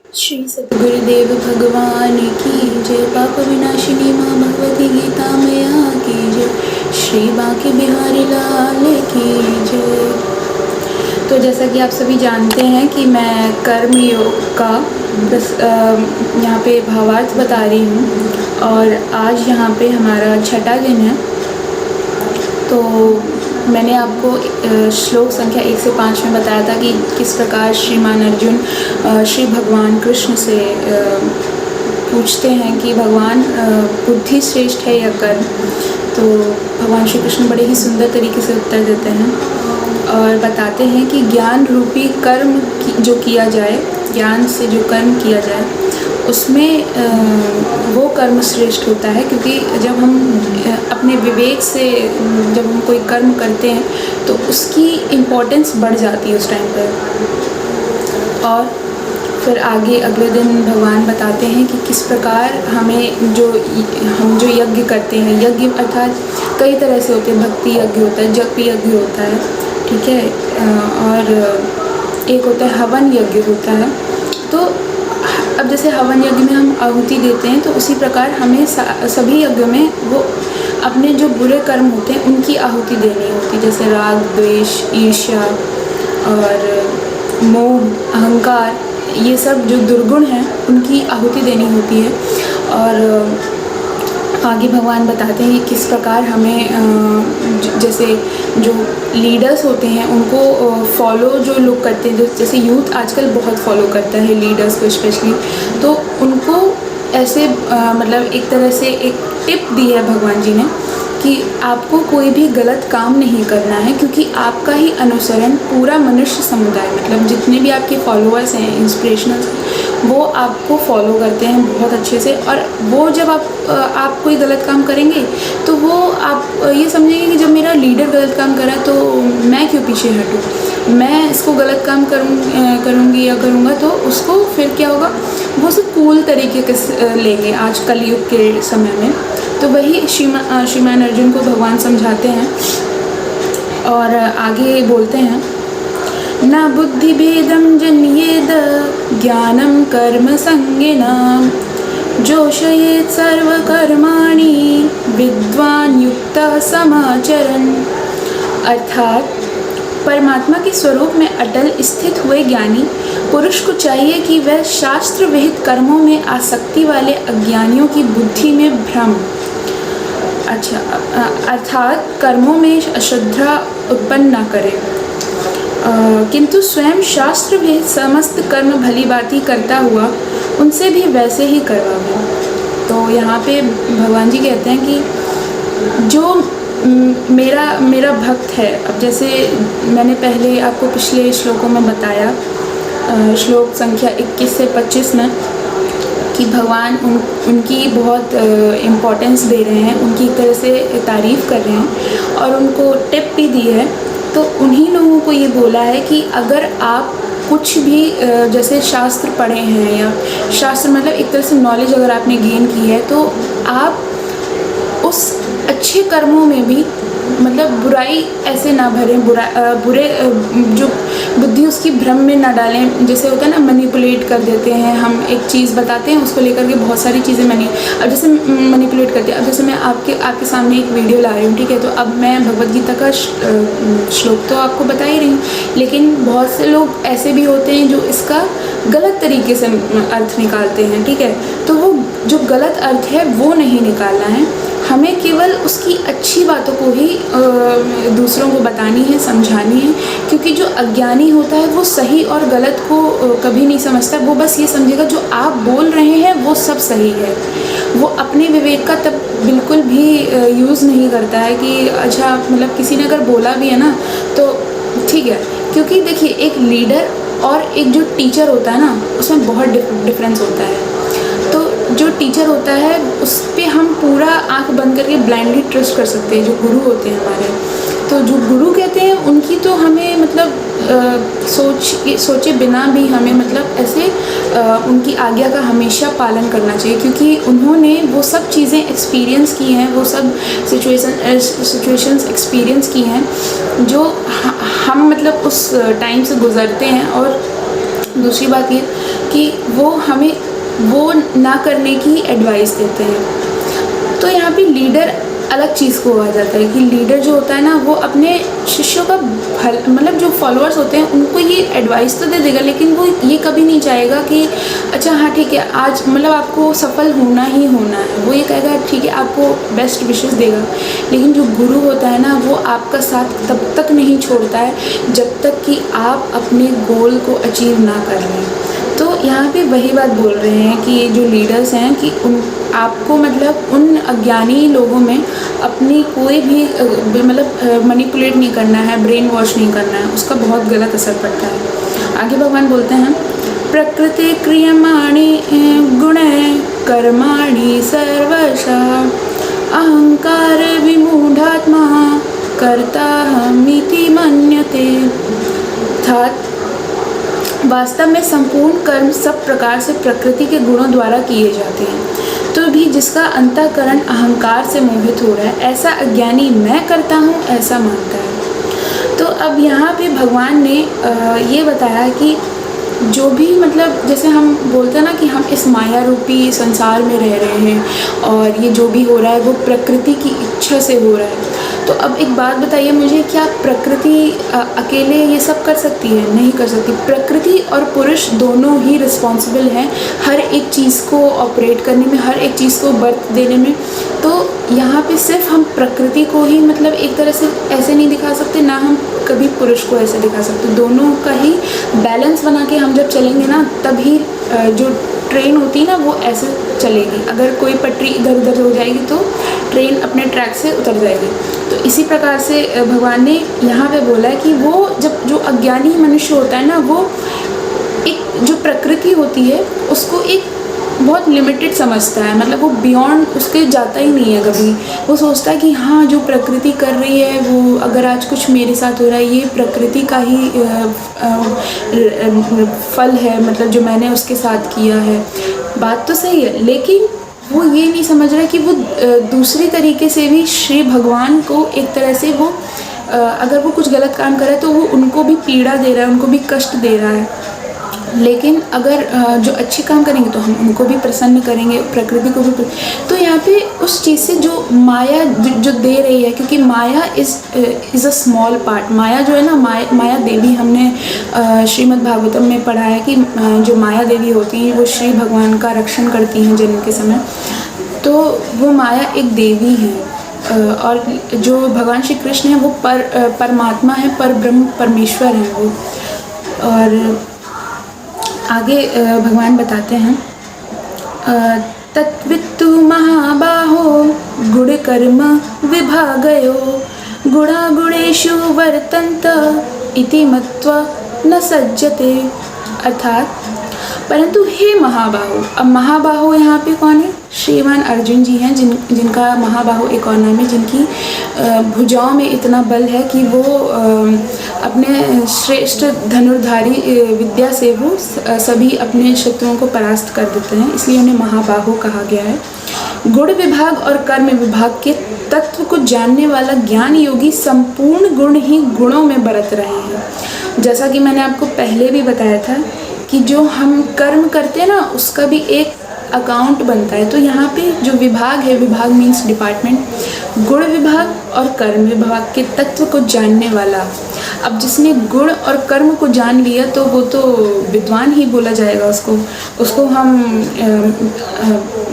श्री सद्गुरुदेव भगवान की जय। पाप विनाशिनी माँ भगवती गीता मैया की जय। श्री बांके बिहारी लाल की जय। तो जैसा कि आप सभी जानते हैं कि मैं कर्म योग का यहाँ पे भावार्थ बता रही हूँ और आज यहाँ पे हमारा छठा दिन है। तो मैंने आपको श्लोक संख्या 1 से 5 में बताया था कि किस प्रकार श्रीमान अर्जुन श्री भगवान कृष्ण से पूछते हैं कि भगवान बुद्धि श्रेष्ठ है या कर्म। तो भगवान श्री कृष्ण बड़े ही सुंदर तरीके से उत्तर देते हैं और बताते हैं कि ज्ञान रूपी कर्म जो किया जाए, ज्ञान से जो कर्म किया जाए उसमें वो कर्म श्रेष्ठ होता है, क्योंकि जब हम अपने विवेक से जब हम कोई कर्म करते हैं तो उसकी इम्पोर्टेंस बढ़ जाती है उस टाइम पर। और फिर आगे अगले दिन भगवान बताते हैं कि किस प्रकार हम जो यज्ञ करते हैं, यज्ञ अर्थात कई तरह से होते हैं। भक्ति यज्ञ होता है, जप यज्ञ होता है, ठीक है, और एक होता है हवन यज्ञ होता है। तो अब जैसे हवन यज्ञ में हम आहुति देते हैं तो उसी प्रकार हमें सभी यज्ञों में वो अपने जो बुरे कर्म होते हैं उनकी आहुति देनी होती है, जैसे राग, द्वेष, ईर्ष्या और मोह, अहंकार, ये सब जो दुर्गुण हैं उनकी आहुति देनी होती है। और आगे भगवान बताते हैं कि किस प्रकार हमें जैसे जो लीडर्स होते हैं उनको फॉलो जो लोग करते हैं, जैसे यूथ आजकल बहुत फॉलो करता है लीडर्स को स्पेशली, तो उनको ऐसे मतलब एक तरह से एक टिप दी है भगवान जी ने कि आपको कोई भी गलत काम नहीं करना है, क्योंकि आपका ही अनुसरण पूरा मनुष्य समुदाय, मतलब जितने भी आपके फॉलोअर्स हैं, इंस्पिरेशनल, वो आपको फॉलो करते हैं बहुत अच्छे से। और वो जब आप कोई गलत काम करेंगे तो वो आप ये समझेंगे कि जब मेरा लीडर गलत काम कर रहा है तो मैं क्यों पीछे हटूँ, मैं इसको गलत काम करूँगी या करूँगा, तो उसको फिर क्या होगा, वो उसे कूल तरीके से लेंगे आज कलयुग के समय में। तो वही श्रीमान अर्जुन को भगवान समझाते हैं और आगे बोलते हैं, न बुद्धि भेदम जन्येद ज्ञानम कर्म संगेना जोषयेत् सर्व कर्माणि विद्वान युक्तः समाचरन्। अर्थात परमात्मा के स्वरूप में अटल स्थित हुए ज्ञानी पुरुष को चाहिए कि वह शास्त्र विहित कर्मों में आसक्ति वाले अज्ञानियों की बुद्धि में भ्रम, अर्थात कर्मों में अश्रद्धा उत्पन्न न करे, किंतु स्वयं शास्त्र विहित समस्त कर्म भली भांति करता हुआ उनसे भी वैसे ही करवावे। तो यहाँ पे भगवान जी कहते हैं कि जो मेरा भक्त है, अब जैसे मैंने पहले आपको पिछले श्लोकों में बताया, श्लोक संख्या 21 से 25 में, कि भगवान उनकी बहुत इम्पोर्टेंस दे रहे हैं, उनकी एक तरह से तारीफ़ कर रहे हैं और उनको टिप भी दी है। तो उन्हीं लोगों को ये बोला है कि अगर आप कुछ भी जैसे शास्त्र पढ़े हैं, या शास्त्र मतलब एक तरह से नॉलेज अगर आपने गेन की है, तो आप उस अच्छे कर्मों में भी मतलब बुराई ऐसे ना भरें, बुरे जो बुद्धि उसकी भ्रम में ना डालें। जैसे होता है ना, मैनिपुलेट कर देते हैं, हम एक चीज़ बताते हैं उसको लेकर के बहुत सारी चीज़ें अब जैसे मैनिपुलेट करते हैं। अब जैसे मैं आपके सामने एक वीडियो ला रही हूँ, ठीक है, तो अब मैं भगवद गीता का श्लोक तो आपको बता ही रही हूँ, लेकिन बहुत से लोग ऐसे भी होते हैं जो इसका गलत तरीके से अर्थ निकालते हैं, ठीक है। तो वो जो गलत अर्थ है वो नहीं निकालना है, हमें केवल उसकी अच्छी बातों को ही दूसरों को बतानी है, समझानी है, क्योंकि जो अज्ञानी होता है वो सही और गलत को कभी नहीं समझता। वो बस ये समझेगा जो आप बोल रहे हैं वो सब सही है, वो अपने विवेक का तब बिल्कुल भी यूज़ नहीं करता है कि अच्छा मतलब किसी ने अगर बोला भी है ना तो ठीक है। क्योंकि देखिए, एक लीडर और एक जो टीचर होता है ना, उसमें बहुत डिफरेंस होता है। तो जो टीचर होता है उस पर हम पूरा आंख बंद करके ब्लाइंडली ट्रस्ट कर सकते हैं। जो गुरु होते हैं हमारे, तो जो गुरु कहते हैं उनकी तो हमें मतलब सोचे बिना भी हमें मतलब ऐसे उनकी आज्ञा का हमेशा पालन करना चाहिए, क्योंकि उन्होंने वो सब चीज़ें एक्सपीरियंस की हैं, वो सब सिचुएशंस एक्सपीरियंस की हैं जो हम मतलब उस टाइम से गुज़रते हैं। और दूसरी बात ये कि वो हमें वो ना करने की एडवाइस देते हैं। तो यहाँ पे लीडर अलग चीज़ को आ जाता है कि लीडर जो होता है ना वो अपने शिष्यों का मतलब जो फॉलोअर्स होते हैं उनको ये एडवाइस तो दे देगा, लेकिन वो ये कभी नहीं चाहेगा कि अच्छा हाँ ठीक है आज मतलब आपको सफल होना ही होना है। वो ये कहेगा ठीक है, आपको बेस्ट विशेस देगा, लेकिन जो गुरु होता है ना वो आपका साथ तब तक नहीं छोड़ता है जब तक कि आप अपने गोल को अचीव ना कर लें। तो यहाँ पे वही बात बोल रहे हैं कि जो लीडर्स हैं कि आपको मतलब उन अज्ञानी लोगों में अपनी कोई भी मतलब मैनिपुलेट नहीं करना है, ब्रेन वॉश नहीं करना है, उसका बहुत गलत असर पड़ता है। आगे भगवान बोलते हैं प्रकृति क्रियमाणि गुण कर्माणि सर्वशः अहंकार विमूढ़ात्मा कर्ताहमिति मन्यते। अर्थात वास्तव में संपूर्ण कर्म सब प्रकार से प्रकृति के गुणों द्वारा किए जाते हैं, तो भी जिसका अंतःकरण अहंकार से मोहित हो रहा है ऐसा अज्ञानी मैं करता हूँ ऐसा मानता है। तो अब यहाँ पे भगवान ने ये बताया कि जो भी मतलब जैसे हम बोलते हैं ना कि हम इस माया रूपी संसार में रह रहे हैं और ये जो भी हो रहा है वो प्रकृति की इच्छा से हो रहा है। तो अब एक बात बताइए मुझे, क्या प्रकृति अकेले ये सब कर सकती है? नहीं कर सकती। प्रकृति और पुरुष दोनों ही रिस्पॉन्सिबल हैं हर एक चीज़ को ऑपरेट करने में, हर एक चीज़ को बर्थ देने में। तो यहाँ पे सिर्फ हम प्रकृति को ही मतलब एक तरह से ऐसे नहीं दिखा सकते, ना हम कभी पुरुष को ऐसे दिखा सकते। दोनों का ही बैलेंस बना के हम जब चलेंगे ना तभी जो ट्रेन होती है ना वो ऐसे चलेगी। अगर कोई पटरी इधर उधर हो जाएगी तो ट्रेन अपने ट्रैक से उतर जाएगी। तो इसी प्रकार से भगवान ने यहाँ पे बोला है कि वो जब जो अज्ञानी मनुष्य होता है ना वो एक जो प्रकृति होती है उसको एक बहुत लिमिटेड समझता है, मतलब वो बियॉन्ड उसके जाता ही नहीं है कभी। वो सोचता है कि हाँ जो प्रकृति कर रही है वो अगर आज कुछ मेरे साथ हो रहा है ये प्रकृति का ही फल है, मतलब जो मैंने उसके साथ किया है। बात तो सही है, लेकिन वो ये नहीं समझ रहा कि वो दूसरी तरीके से भी श्री भगवान को एक तरह से वो अगर वो कुछ गलत काम कर रहा है तो वो उनको भी पीड़ा दे रहा है, उनको भी कष्ट दे रहा है। लेकिन अगर जो अच्छे काम करेंगे तो हम उनको भी प्रसन्न करेंगे, प्रकृति को भी। तो यहाँ पे उस चीज़ से जो माया जो दे रही है, क्योंकि माया इज़ अ स्मॉल पार्ट। माया जो है ना माया देवी, हमने श्रीमद् भागवतम में पढ़ा है कि जो माया देवी होती हैं वो श्री भगवान का रक्षण करती हैं जन्म के समय। तो वो माया एक देवी है और जो भगवान श्री कृष्ण हैं वो परमात्मा है, पर ब्रह्म परमेश्वर हैं वो। और आगे भगवान बताते हैं तत्वित्तु महाबाहो गुण कर्म विभागयो गुणा गुणेषु वर्तन्त इति मत्वा न सज्जते। अर्थात परंतु हे महाबाहो, अब महाबाहो यहाँ पे कौन है? श्रीमान अर्जुन जी हैं जिनका महाबाहो एक और नाम है, जिनकी भुजाओं में इतना बल है कि वो अपने श्रेष्ठ धनुर्धारी विद्या से वो सभी अपने शत्रुओं को परास्त कर देते हैं, इसलिए उन्हें महाबाहो कहा गया है। गुण विभाग और कर्म विभाग के तत्व को जानने वाला ज्ञान योगी संपूर्ण गुण ही गुणों में बरत रहे हैं। जैसा कि मैंने आपको पहले भी बताया था कि जो हम कर्म करते हैं ना उसका भी एक अकाउंट बनता है। तो यहाँ पे जो विभाग है, विभाग मीन्स डिपार्टमेंट, गुण विभाग और कर्म विभाग के तत्व को जानने वाला। अब जिसने गुण और कर्म को जान लिया तो वो तो विद्वान ही बोला जाएगा उसको हम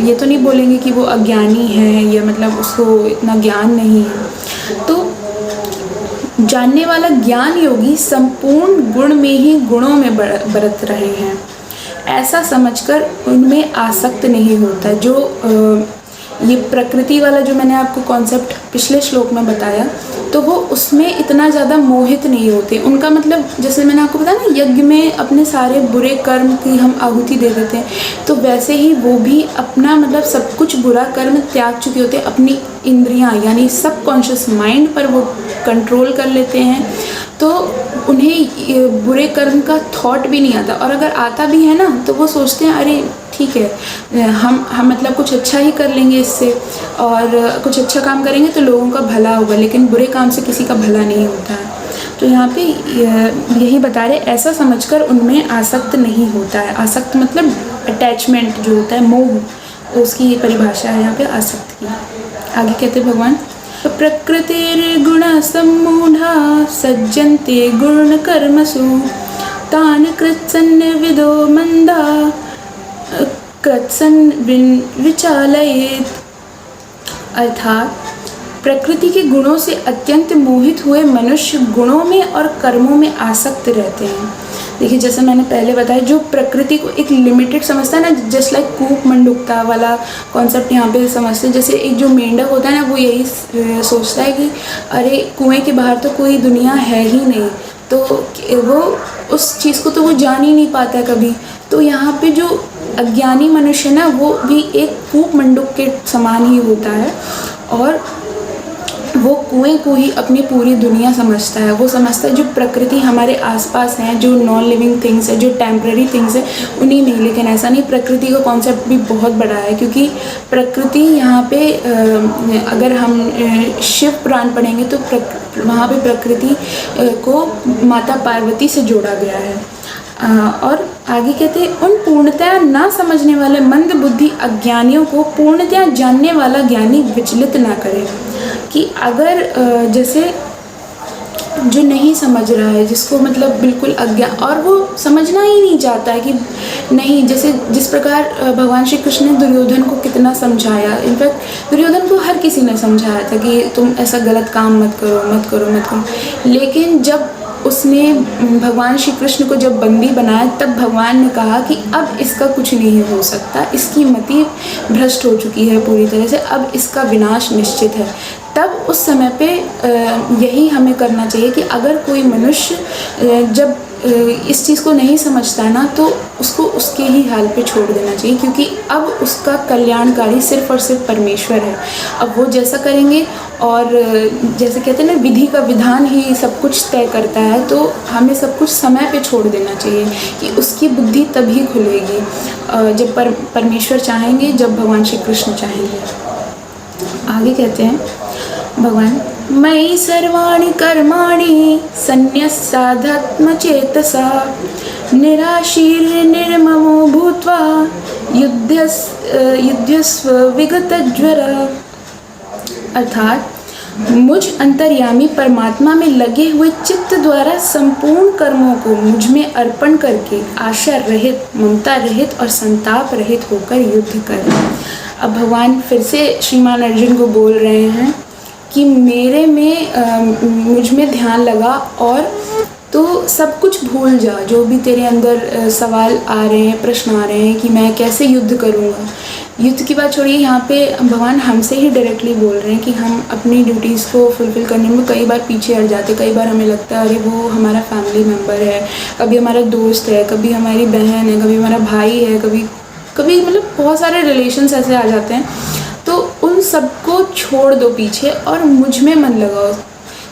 ये तो नहीं बोलेंगे कि वो अज्ञानी है या मतलब उसको इतना ज्ञान नहीं है। तो जानने वाला ज्ञान योगी संपूर्ण गुण में ही गुणों में बरत रहे हैं, ऐसा समझकर उनमें आसक्त नहीं होता। जो ये प्रकृति वाला जो मैंने आपको कॉन्सेप्ट पिछले श्लोक में बताया तो वो उसमें इतना ज़्यादा मोहित नहीं होते। उनका मतलब जैसे मैंने आपको बताया ना यज्ञ में अपने सारे बुरे कर्म की हम आहुति दे देते हैं, तो वैसे ही वो भी अपना मतलब सब कुछ बुरा कर्म त्याग चुके होते हैं। अपनी इंद्रियां यानी सब कॉन्शियस माइंड पर वो कंट्रोल कर लेते हैं, तो उन्हें बुरे कर्म का थॉट भी नहीं आता। और अगर आता भी है ना तो वो सोचते हैं अरे ठीक है हम मतलब कुछ अच्छा ही कर लेंगे इससे, और कुछ अच्छा काम करेंगे तो लोगों का भला होगा, लेकिन बुरे काम से किसी का भला नहीं होता है। तो यहाँ पे यही बता रहे, ऐसा समझकर उनमें आसक्त नहीं होता है। आसक्त मतलब अटैचमेंट जो होता है, मोह, उसकी ये परिभाषा है यहाँ पे आसक्त की। आगे कहते भगवान, प्रकृतिर्गुण सम्मूढ़ा सज्जन्ते गुण कर्मसु तान कृत्सन्न विदो मंदा कृत्सन्न विचालयेत। अर्थात प्रकृति के गुणों से अत्यंत मोहित हुए मनुष्य गुणों में और कर्मों में आसक्त रहते हैं। देखिए, जैसे मैंने पहले बताया, जो प्रकृति को एक लिमिटेड समझता है ना, जस्ट लाइक कूप मंडुकता वाला कॉन्सेप्ट यहाँ पे समझते हैं। जैसे एक जो मेंढक होता है ना, वो यही सोचता है कि अरे कुएं के बाहर तो कोई दुनिया है ही नहीं, तो वो उस चीज़ को तो वो जान ही नहीं पाता है कभी। तो यहाँ पे जो अज्ञानी मनुष्य ना, वो भी एक कूप मंडुक के समान ही होता है, और वो कुएं को ही अपनी पूरी दुनिया समझता है। वो समझता है जो प्रकृति हमारे आसपास है, जो नॉन लिविंग थिंग्स है, जो टेम्पररी थिंग्स है, उन्हीं में। लेकिन ऐसा नहीं, प्रकृति का कॉन्सेप्ट भी बहुत बड़ा है, क्योंकि प्रकृति यहाँ पे अगर हम शिव पुराण पढ़ेंगे तो वहाँ पे प्रकृति को माता पार्वती से जोड़ा गया है। और आगे कहते हैं, उन पूर्णतया ना समझने वाले मंद बुद्धि अज्ञानियों को पूर्णतया जानने वाला ज्ञानी विचलित ना करे। कि अगर जैसे जो नहीं समझ रहा है, जिसको मतलब बिल्कुल अज्ञान, और वो समझना ही नहीं चाहता है कि नहीं, जैसे जिस प्रकार भगवान श्री कृष्ण ने दुर्योधन को कितना समझाया। इनफैक्ट दुर्योधन को हर किसी ने समझाया था कि तुम ऐसा गलत काम मत करो, मत करो, मत करो। लेकिन जब उसने भगवान श्री कृष्ण को जब बंदी बनाया, तब भगवान ने कहा कि अब इसका कुछ नहीं हो सकता, इसकी मति भ्रष्ट हो चुकी है पूरी तरह से, अब इसका विनाश निश्चित है। तब उस समय पे यही हमें करना चाहिए कि अगर कोई मनुष्य जब इस चीज़ को नहीं समझता है ना, तो उसको उसके ही हाल पे छोड़ देना चाहिए, क्योंकि अब उसका कल्याणकारी सिर्फ और सिर्फ परमेश्वर है। अब वो जैसा करेंगे, और जैसे कहते हैं ना, विधि का विधान ही सब कुछ तय करता है, तो हमें सब कुछ समय पे छोड़ देना चाहिए कि उसकी बुद्धि तभी खुलेगी जब परमेश्वर चाहेंगे, जब भगवान श्री कृष्ण चाहेंगे। आगे कहते हैं भगवान, मयि सर्वाणि कर्माणि सन्न्यस्याध्यात्म चेतसा निराशीर् निर्ममो भूत्वा युध्यस्व विगतज्वर। अर्थात मुझ अंतर्यामी परमात्मा में लगे हुए चित्त द्वारा संपूर्ण कर्मों को मुझ में अर्पण करके आशा रहित, ममता रहित और संताप रहित होकर युद्ध कर। अब भगवान फिर से श्रीमान अर्जुन को बोल रहे हैं कि मेरे में मुझ में ध्यान लगा, और तो सब कुछ भूल जा, जो भी तेरे अंदर सवाल आ रहे हैं, प्रश्न आ रहे हैं कि मैं कैसे युद्ध करूँगा। युद्ध की बात छोड़िए, यहाँ पे भगवान हमसे ही डायरेक्टली बोल रहे हैं कि हम अपनी ड्यूटीज़ को फुलफ़िल करने में कई बार पीछे हट जाते। कई बार हमें लगता है अरे वो हमारा फैमिली मेम्बर है, कभी हमारा दोस्त है, कभी हमारी बहन है, कभी हमारा भाई है, कभी मतलब बहुत सारे रिलेशंस ऐसे आ जाते हैं। तो उन सबको छोड़ दो पीछे और मुझ में मन लगाओ।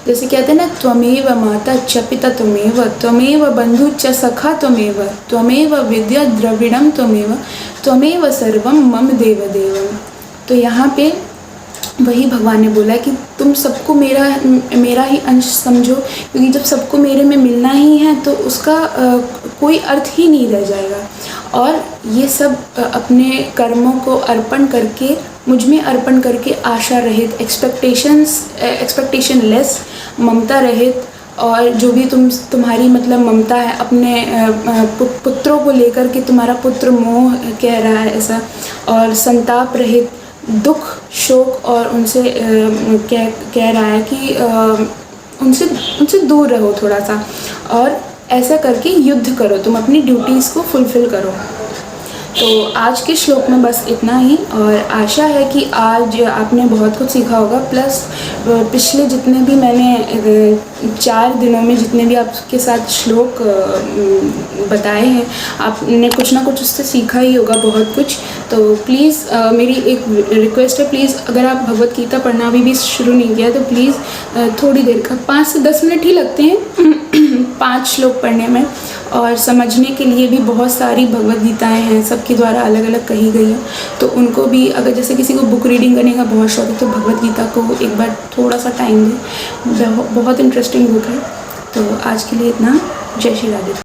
जैसे कहते हैं ना, त्वमेव माता च पिता त्वमेव, त्वमेव बंधु च सखा त्वमेव, त्वमेव विद्या द्रविणम त्वमेव, त्वमेव सर्वम मम देव देवम। तो यहाँ पे वही भगवान ने बोला कि तुम सबको मेरा ही अंश समझो, क्योंकि जब सबको मेरे में मिलना ही है तो उसका कोई अर्थ ही नहीं रह जाएगा। और ये सब अपने कर्मों को अर्पण करके, मुझ में अर्पण करके, आशा रहित, एक्सपेक्टेशन लेस, ममता रहित, और जो भी तुम्हारी मतलब ममता है अपने पुत्रों को लेकर के, तुम्हारा पुत्र मोह कह रहा है ऐसा, और संताप रहित, दुख शोक, और उनसे कह रहा है कि उनसे दूर रहो थोड़ा सा, और ऐसा करके युद्ध करो, तुम अपनी ड्यूटीज़ को फुलफ़िल करो। तो आज के श्लोक में बस इतना ही, और आशा है कि आज आपने बहुत कुछ सीखा होगा। प्लस पिछले जितने भी मैंने 4 दिनों में जितने भी आपके साथ श्लोक बताए हैं, आपने कुछ ना कुछ उससे सीखा ही होगा, बहुत कुछ। तो प्लीज़ मेरी एक रिक्वेस्ट है, प्लीज़ अगर आप भगवत गीता पढ़ना अभी भी शुरू नहीं किया तो प्लीज़ थोड़ी देर का 5 से 10 मिनट ही लगते हैं 5 श्लोक पढ़ने में, और समझने के लिए भी बहुत सारी भगवत गीताएँ हैं, सबके द्वारा अलग अलग कही गई हैं। तो उनको भी, अगर जैसे किसी को बुक रीडिंग करने का बहुत शौक है तो भगवत गीता को एक बार थोड़ा सा टाइम दें, बहुत इंटरेस्टिंग बुक है। तो आज के लिए इतना। जय श्री राधे।